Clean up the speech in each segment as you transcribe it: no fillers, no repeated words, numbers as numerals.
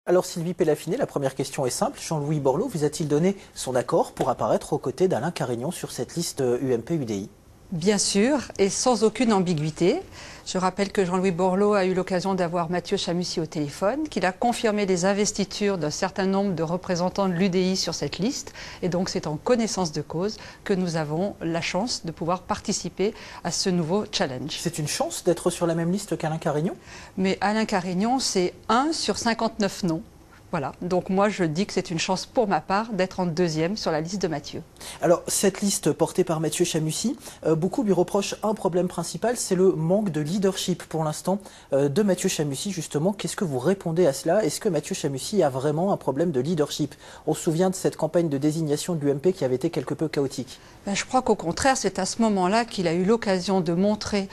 Alors Sylvie Pellafiné, la première question est simple. Jean-Louis Borloo vous a-t-il donné son accord pour apparaître aux côtés d'Alain Carignon sur cette liste UMP-UDI? Bien sûr, et sans aucune ambiguïté. Je rappelle que Jean-Louis Borloo a eu l'occasion d'avoir Mathieu Chamussi au téléphone, qu'il a confirmé les investitures d'un certain nombre de représentants de l'UDI sur cette liste. Et donc c'est en connaissance de cause que nous avons la chance de pouvoir participer à ce nouveau challenge. C'est une chance d'être sur la même liste qu'Alain Carignon? Mais Alain Carignon, c'est 1 sur 59 noms. Voilà, donc moi je dis que c'est une chance pour ma part d'être en deuxième sur la liste de Mathieu. Alors cette liste portée par Mathieu Chamussi, beaucoup lui reprochent un problème principal, c'est le manque de leadership pour l'instant de Mathieu Chamussi justement. Qu'est-ce que vous répondez à cela? Est-ce que Mathieu Chamussi a vraiment un problème de leadership? On se souvient de cette campagne de désignation de l'UMP qui avait été quelque peu chaotique. Je crois qu'au contraire, c'est à ce moment-là qu'il a eu l'occasion de montrer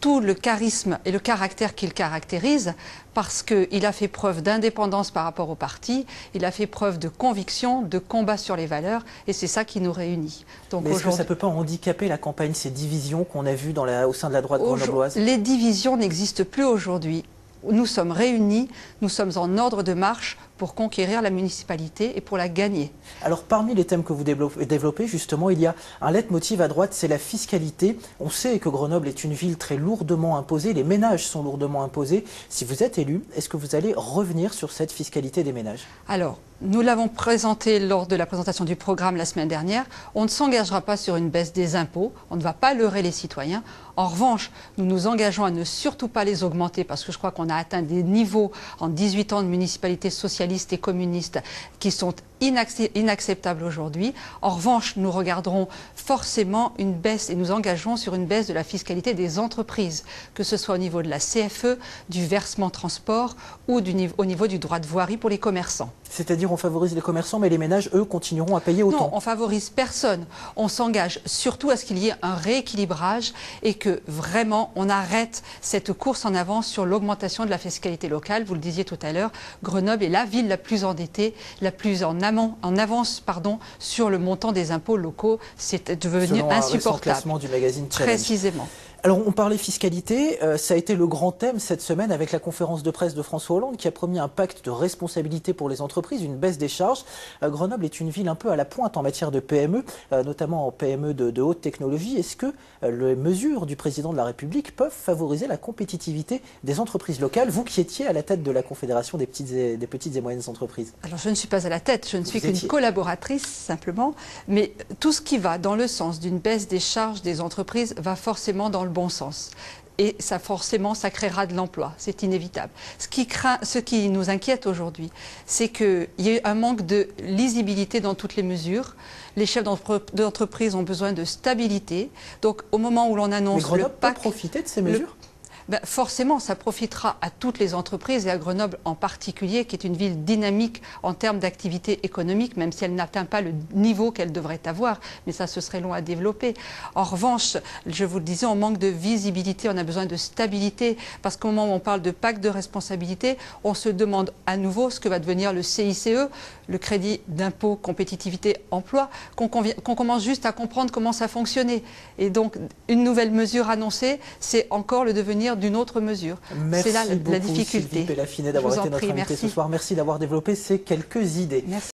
tout le charisme et le caractère qu'il caractérise, parce qu'il a fait preuve d'indépendance par rapport au parti, il a fait preuve de conviction, de combat sur les valeurs, et c'est ça qui nous réunit. Donc est-ce que ça ne peut pas handicaper la campagne, ces divisions qu'on a vues au sein de la droite grenobloise? Les divisions n'existent plus aujourd'hui. Nous sommes réunis, nous sommes en ordre de marche pour conquérir la municipalité et pour la gagner. Alors parmi les thèmes que vous développez justement, il y a un leitmotiv à droite, c'est la fiscalité. On sait que Grenoble est une ville très lourdement imposée, les ménages sont lourdement imposés. Si vous êtes élu, est-ce que vous allez revenir sur cette fiscalité des ménages? Alors, nous l'avons présenté lors de la présentation du programme la semaine dernière. On ne s'engagera pas sur une baisse des impôts, on ne va pas leurrer les citoyens. En revanche, nous nous engageons à ne surtout pas les augmenter parce que je crois qu'on a atteint des niveaux en 18 ans de municipalités socialistes et communistes qui sont inacceptables aujourd'hui. En revanche, nous regarderons forcément une baisse et nous engagerons sur une baisse de la fiscalité des entreprises, que ce soit au niveau de la CFE, du versement transport ou au niveau du droit de voirie pour les commerçants. C'est-à-dire on favorise les commerçants, mais les ménages, eux, continueront à payer autant? Non, on favorise personne. On s'engage surtout à ce qu'il y ait un rééquilibrage et que vraiment on arrête cette course en avant sur l'augmentation de la fiscalité locale. Vous le disiez tout à l'heure, Grenoble est la ville la plus endettée, la plus en avance sur le montant des impôts locaux. C'est devenu insupportable. Selon un récent classement du magazine Challenge. Précisément. Alors on parlait fiscalité, ça a été le grand thème cette semaine avec la conférence de presse de François Hollande qui a promis un pacte de responsabilité pour les entreprises, une baisse des charges. Grenoble est une ville un peu à la pointe en matière de PME, notamment en PME de haute technologie. Est-ce que les mesures du président de la République peuvent favoriser la compétitivité des entreprises locales, vous qui étiez à la tête de la Confédération des petites et moyennes entreprises? Alors je ne suis pas à la tête, je ne suis qu'une collaboratrice simplement, mais tout ce qui va dans le sens d'une baisse des charges des entreprises va forcément dans le bon sens. Et ça forcément, ça créera de l'emploi, c'est inévitable. Ce qui nous inquiète aujourd'hui, c'est qu'il y ait un manque de lisibilité dans toutes les mesures. Les chefs d'entreprise ont besoin de stabilité. Donc au moment où l'on annonce le pacte, peut profiter de ces mesures? Forcément, ça profitera à toutes les entreprises et à Grenoble en particulier, qui est une ville dynamique en termes d'activité économique, même si elle n'atteint pas le niveau qu'elle devrait avoir, mais ça, ce serait long à développer. En revanche, je vous le disais, on manque de visibilité, on a besoin de stabilité, parce qu'au moment où on parle de pacte de responsabilité, on se demande à nouveau ce que va devenir le CICE, le crédit d'impôt, compétitivité, emploi, qu'on commence juste à comprendre comment ça fonctionnait. Et donc, une nouvelle mesure annoncée, c'est encore le devenir d'une autre mesure. C'est là la difficulté. Merci beaucoup Sylvie Pellafiné d'avoir été notre invitée ce soir. Merci d'avoir développé ces quelques idées. Merci.